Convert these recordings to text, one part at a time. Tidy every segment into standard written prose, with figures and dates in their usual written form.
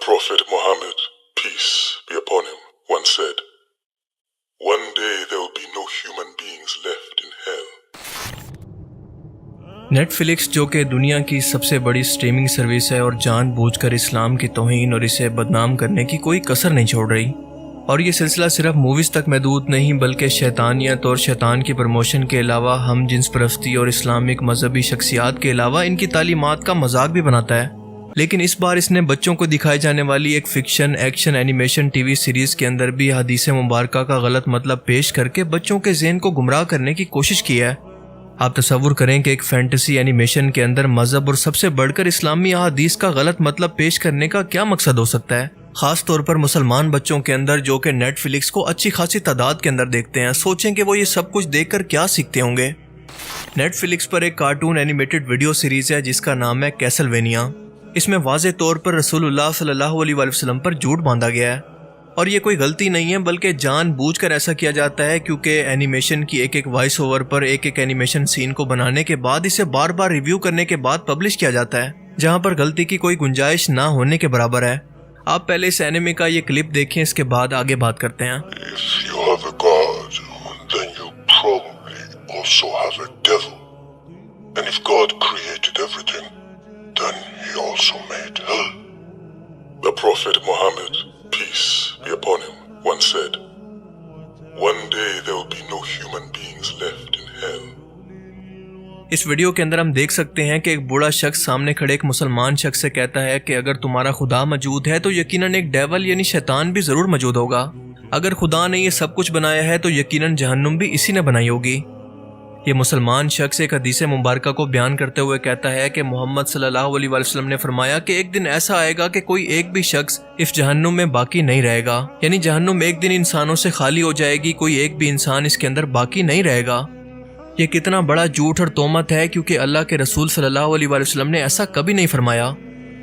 Prophet Muhammad, peace be upon him, once said, "One day there will be no human beings left in hell." Netflix जो कि दुनिया की सबसे बड़ी streaming service है और जानबूझकर इस्लाम की तौहीन और इसे बदनाम करने की कोई कसर नहीं छोड़ रही। और ये सिलसिला सिर्फ मूवीज़ तक महदूद नहीं बल्कि शैतानियत और शैतान की प्रमोशन के अलावा हम जिन्स परस्ती और इस्लामिक मजहबी शख्सियात के अलावा इनकी तालीमात का मजाक भी बनाता है। लेकिन इस बार इसने बच्चों को दिखाई जाने वाली एक fiction action animation TV series के अंदर भी हदीस मुबारका का गलत मतलब पेश करके बच्चों के ज़हन को गुमराह करने की कोशिश की है। आप तसव्वुर करें कि एक फैंटेसी एनिमेशन के अंदर मजहब और सबसे बढ़कर इस्लामी अहादीस का गलत मतलब पेश करने का क्या मकसद हो सकता है, खास तौर पर मुसलमान बच्चों के अंदर जो कि नेटफ्लिक्स को अच्छी खासी तादाद के अंदर देखते हैं। सोचें कि वो ये सब कुछ देखकर क्या सीखते होंगे। नेटफ्लिक्स पर एक कार्टून एनिमेटेड वीडियो सीरीज है जिसका नाम है कैसलवेनिया। इसमें वाज़े तौर पर रसूलुल्लाह सल्लल्लाहु अलैहि वसल्लम पर झूठ बांधा गया है और ये कोई गलती नहीं है बल्कि जानबूझकर ऐसा किया जाता है क्योंकि एनिमेशन की एक एक वॉइस ओवर पर एक एक एनिमेशन सीन को बनाने के बाद इसे बार बार रिव्यू करने के बाद पब्लिश किया जाता है, जहां पर गलती की कोई गुंजाइश ना होने के बराबर है। आप पहले इस एनिमे का ये क्लिप देखें, इसके बाद आगे बात करते हैं। If you have a God, then you probably also have a devil. And if God created everything, then he also made hell. The Prophet Muhammad, peace be upon him, once said, "One day there will be no human beings left in hell." इस video के अंदर हम देख सकते हैं कि एक बूढ़ा शख्स सामने खड़े एक मुसलमान शख्स से कहता है कि अगर तुम्हारा खुदा मौजूद है तो यकीनन एक डेवल यानी शैतान भी जरूर मौजूद होगा। अगर खुदा ने ये सब कुछ बनाया है तो यकीनन जहन्नुम भी इसी ने बनाई होगी। ये मुसलमान शख्स एक हदीस मुबारका को बयान करते हुए कहता है कि मोहम्मद सल्लल्लाहु अलैहि वसल्लम ने फरमाया कि एक दिन ऐसा आएगा कि कोई एक भी शख्स इस जहन्नुम में बाकी नहीं रहेगा, यानी जहन्नुम एक दिन इंसानों से खाली हो जाएगी, कोई एक भी इंसान इसके अंदर बाकी नहीं रहेगा। ये कितना बड़ा झूठ और तोहमत है क्योंकि अल्लाह के रसूल सल्लल्लाहु अलैहि वसल्लम ने ऐसा कभी नहीं फरमाया।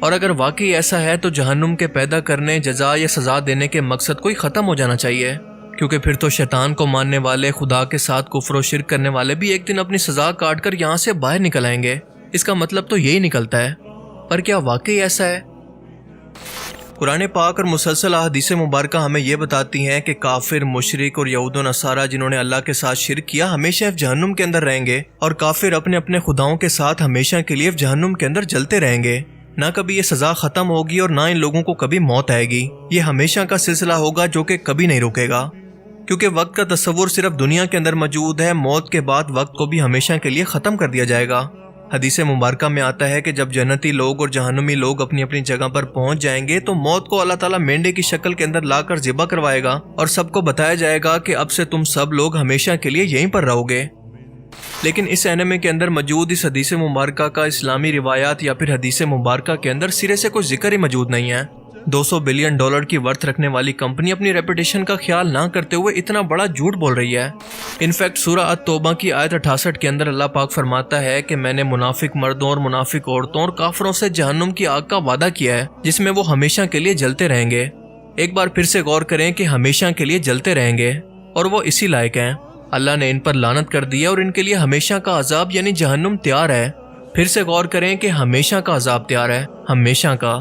और अगर वाकई ऐसा है तो जहन्नुम के पैदा करने, जजा या सजा देने के मकसद को ही ख़त्म हो जाना चाहिए, क्योंकि फिर तो शैतान को मानने वाले, खुदा के साथ कुफ्र और शिर्क करने वाले भी एक दिन अपनी सजा काट कर यहाँ से बाहर निकल आएंगे। इसका मतलब तो यही निकलता है। पर क्या वाकई ऐसा है? कुरान पाक और मुसलसल अहादीस मुबारका हमें यह बताती हैं कि काफिर, मुशरिक और यहूद और नसारा जिन्होंने अल्लाह के साथ शिर्क किया हमेशा जहन्नुम के अंदर रहेंगे और काफिर अपने अपने खुदाओं के साथ हमेशा के लिए जहन्नुम के अंदर जलते रहेंगे। ना कभी ये सजा खत्म होगी और ना इन लोगों को कभी मौत आएगी। ये हमेशा का सिलसिला होगा जो कि कभी नहीं रुकेगा, क्योंकि वक्त का तस्वुर सिर्फ दुनिया के अंदर मौजूद है। मौत के बाद वक्त को भी हमेशा के लिए ख़त्म कर दिया जाएगा। हदीस मुबारका में आता है कि जब जन्नती लोग और जहन्नुमी लोग अपनी अपनी जगह पर पहुंच जाएंगे तो मौत को अल्लाह ताला मेंढे की शक्ल के अंदर लाकर ज़िबा करवाएगा और सबको बताया जाएगा कि अब से तुम सब लोग हमेशा के लिए यहीं पर रहोगे। लेकिन इस एनिमे के अंदर मौजूद इस हदीस मुबारका का इस्लामी रिवायात या फिर हदीस मुबारका के अंदर सिरे से कोई जिक्र ही मौजूद नहीं है। $200 बिलियन की वर्थ रखने वाली कंपनी अपनी रेपुटेशन का ख्याल ना करते हुए इतना बड़ा झूठ बोल रही है। इनफैक्ट सूरह अत-तौबा की आयत 68 के अंदर अल्लाह पाक फरमाता है कि मैंने मुनाफिक मर्दों और मुनाफिक औरतों और काफिरों से जहन्नुम की आग का वादा किया है जिसमें वो हमेशा के लिए जलते रहेंगे। एक बार फिर से गौर करें कि हमेशा के लिए जलते रहेंगे और वो इसी लायक हैं। अल्लाह ने इन पर लानत कर दिया और इनके लिए हमेशा का अजाब यानी जहन्नुम तैयार है। फिर से गौर करें कि हमेशा का अजाब तैयार है, हमेशा का।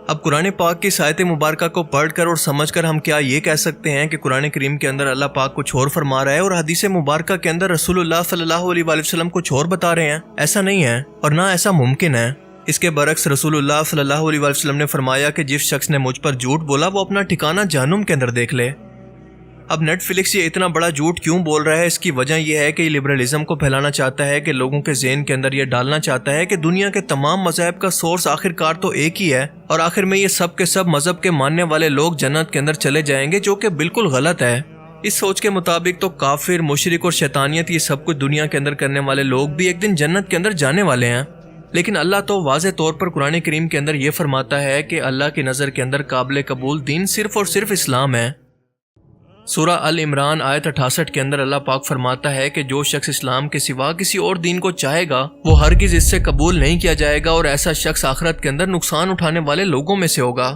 अब कुरान पाक की आयत मुबारका को पढ़कर और समझकर हम क्या ये कह सकते हैं कि कुरान करीम के अंदर अल्लाह पाक कुछ और फरमा रहा है और हदीस मुबारका के अंदर रसूलुल्लाह सल्लल्लाहु अलैहि वसल्लम कुछ और बता रहे हैं? ऐसा नहीं है और ना ऐसा मुमकिन है। इसके बरक्स रसूलुल्लाह सल्लल्लाहु अलैहि वसल्लम ने फरमाया कि जिस शख्स ने मुझ पर झूठ बोला वो अपना ठिकाना जहन्नुम के अंदर देख ले। अब नेटफ्लिक्स ये इतना बड़ा झूठ क्यों बोल रहा है? इसकी वजह यह है कि लिबरलिज्म को फैलाना चाहता है कि लोगों के ज़हन के अंदर ये डालना चाहता है कि दुनिया के तमाम मज़हब का सोर्स आखिरकार तो एक ही है और आखिर में ये सब के सब मज़हब के मानने वाले लोग जन्नत के अंदर चले जाएंगे, जो कि बिल्कुल गलत है। इस सोच के मुताबिक तो काफिर, मुशरिक और शैतानियत ये सब कुछ दुनिया के अंदर करने वाले लोग भी एक दिन जन्नत के अंदर जाने वाले हैं। लेकिन अल्लाह तो वाज़े तौर पर कुरान करीम के अंदर ये फरमाता है कि अल्लाह की नज़र के अंदर काबिल कबूल दीन सिर्फ और सिर्फ इस्लाम है। सूरह अल इमरान आयत 68 के अंदर अल्लाह पाक फरमाता है कि जो शख्स इस्लाम के सिवा किसी और दीन को चाहेगा वो हरगिज इससे कबूल नहीं किया जाएगा और ऐसा शख्स आखिरत के अंदर नुकसान उठाने वाले लोगों में से होगा।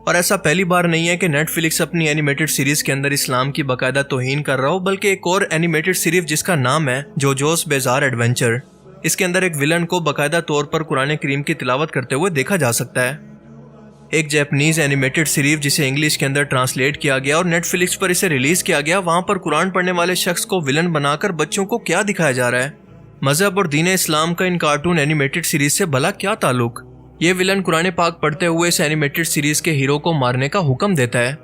और ऐसा पहली बार नहीं है कि नेटफ्लिक्स अपनी एनिमेटेड सीरीज के अंदर इस्लाम की बाकायदा तौहीन कर रहा हो, बल्कि एक और एनिमेटेड सीरीज जिसका नाम है जोजोस बिज़ार एडवेंचर, इसके अंदर एक विलन को बाकायदा तौर पर कुरान करीम की तिलावत करते हुए देखा जा सकता है। ایک جاپنیز اینیمیٹڈ سیریز جسے انگلش کے اندر ٹرانسلیٹ کیا گیا اور نیٹ فلکس پر اسے ریلیز کیا گیا، وہاں پر قرآن پڑھنے والے شخص کو ولن بنا کر بچوں کو کیا دکھایا جا رہا ہے؟ مذہب اور دین اسلام کا ان کارٹون اینیمیٹڈ سیریز سے بھلا کیا تعلق؟ یہ ولن قرآن پاک پڑھتے ہوئے اس اینیمیٹڈ سیریز کے ہیرو کو مارنے کا حکم دیتا ہے۔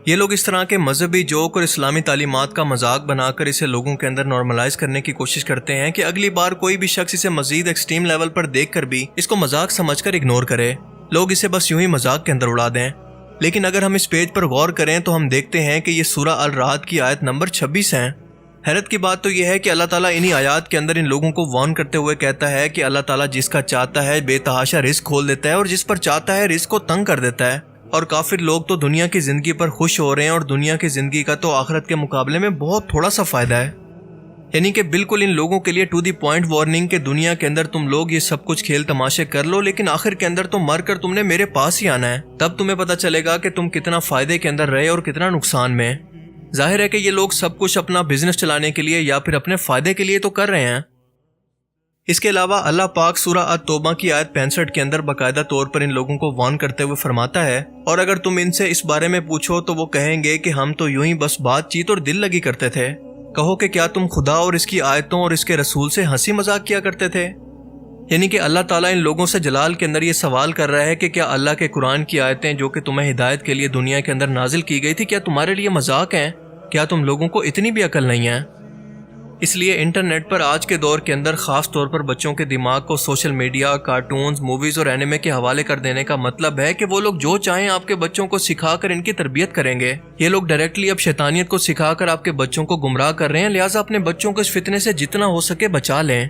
یہ لوگ اس طرح کے مذہبی جوک اور اسلامی تعلیمات کا مذاق بنا کر اسے لوگوں کے اندر نارملائز کرنے کی کوشش کرتے ہیں کہ اگلی بار کوئی بھی شخص اسے مزید ایکسٹریم لیول پر دیکھ کر بھی اس کو مذاق سمجھ کر اگنور کرے، لوگ اسے بس یوں ہی مذاق کے اندر اڑا دیں۔ لیکن اگر ہم اس پیج پر غور کریں تو ہم دیکھتے ہیں کہ یہ سورہ الرعد کی آیت نمبر 26 ہے۔ حیرت کی بات تو یہ ہے کہ اللہ تعالیٰ انہی آیات کے اندر ان لوگوں کو وارن کرتے ہوئے کہتا ہے کہ اللہ تعالیٰ جس کا چاہتا ہے بے تحاشا رزق کھول دیتا ہے اور جس پر چاہتا ہے رزق کو تنگ کر دیتا ہے، اور کافر لوگ تو دنیا کی زندگی پر خوش ہو رہے ہیں اور دنیا کی زندگی کا تو آخرت کے مقابلے میں بہت تھوڑا سا فائدہ ہے۔ یعنی کہ بالکل ان لوگوں کے لیے ٹو دی پوائنٹ وارننگ کہ دنیا کے اندر تم لوگ یہ سب کچھ کھیل تماشے کر لو، لیکن آخر کے اندر تو مر کر تم نے میرے پاس ہی آنا ہے، تب تمہیں پتہ چلے گا کہ تم کتنا فائدے کے اندر رہے اور کتنا نقصان میں۔ ظاہر ہے کہ یہ لوگ سب کچھ اپنا بزنس چلانے کے لیے یا پھر اپنے فائدے کے لیے تو کر رہے ہیں۔ اس کے علاوہ اللہ پاک سورہ التوبہ کی آیت 65 کے اندر باقاعدہ طور پر ان لوگوں کو وارن کرتے ہوئے فرماتا ہے، اور اگر تم ان سے اس بارے میں پوچھو تو وہ کہیں گے کہ ہم تو یوں ہی بس بات چیت اور دل لگی کرتے تھے۔ کہو کہ کیا تم خدا اور اس کی آیتوں اور اس کے رسول سے ہنسی مذاق کیا کرتے تھے؟ یعنی کہ اللہ تعالیٰ ان لوگوں سے جلال کے اندر یہ سوال کر رہا ہے کہ کیا اللہ کے قرآن کی آیتیں جو کہ تمہیں ہدایت کے لیے دنیا کے اندر نازل کی گئی تھی، کیا تمہارے لیے مذاق ہیں؟ کیا تم لوگوں کو اتنی بھی عقل نہیں ہے؟ اس لیے انٹرنیٹ پر آج کے دور کے اندر خاص طور پر بچوں کے دماغ کو سوشل میڈیا، کارٹونز، موویز اور اینیمے کے حوالے کر دینے کا مطلب ہے کہ وہ لوگ جو چاہیں آپ کے بچوں کو سکھا کر ان کی تربیت کریں گے۔ یہ لوگ ڈائریکٹلی اب شیطانیت کو سکھا کر آپ کے بچوں کو گمراہ کر رہے ہیں، لہٰذا اپنے بچوں کو اس فتنے سے جتنا ہو سکے بچا لیں،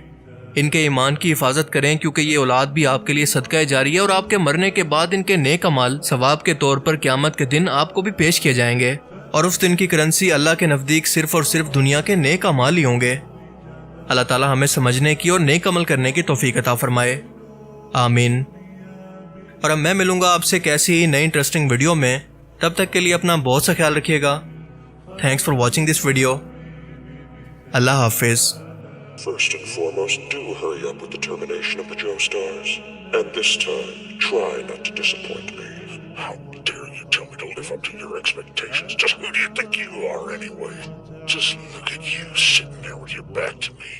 ان کے ایمان کی حفاظت کریں، کیونکہ یہ اولاد بھی آپ کے لیے صدقہ جاری ہے اور آپ کے مرنے کے بعد ان کے نیک اعمال ثواب کے طور پر قیامت کے دن آپ کو بھی پیش کیے جائیں گے، اور اس دن کی کرنسی اللہ کے نزدیک صرف اور صرف دنیا کے نیک اعمال ہی ہوں گے۔ اللہ تعالیٰ ہمیں سمجھنے کی اور نیک عمل کرنے کی توفیق عطا فرمائے، آمین۔ اور اب میں ملوں گا آپ سے ایک ایسی ہی نئی انٹرسٹنگ ویڈیو میں، تب تک کے لیے اپنا بہت سا خیال رکھیے گا۔ Thanks for watching this video. اللہ حافظ۔ First and foremost, do hurry up with the termination of the Joestars. And this time, try not to disappoint me. How dare you tell me to live up to your expectations? Just who do you think you are anyway? Just look at you sitting there with your back to me.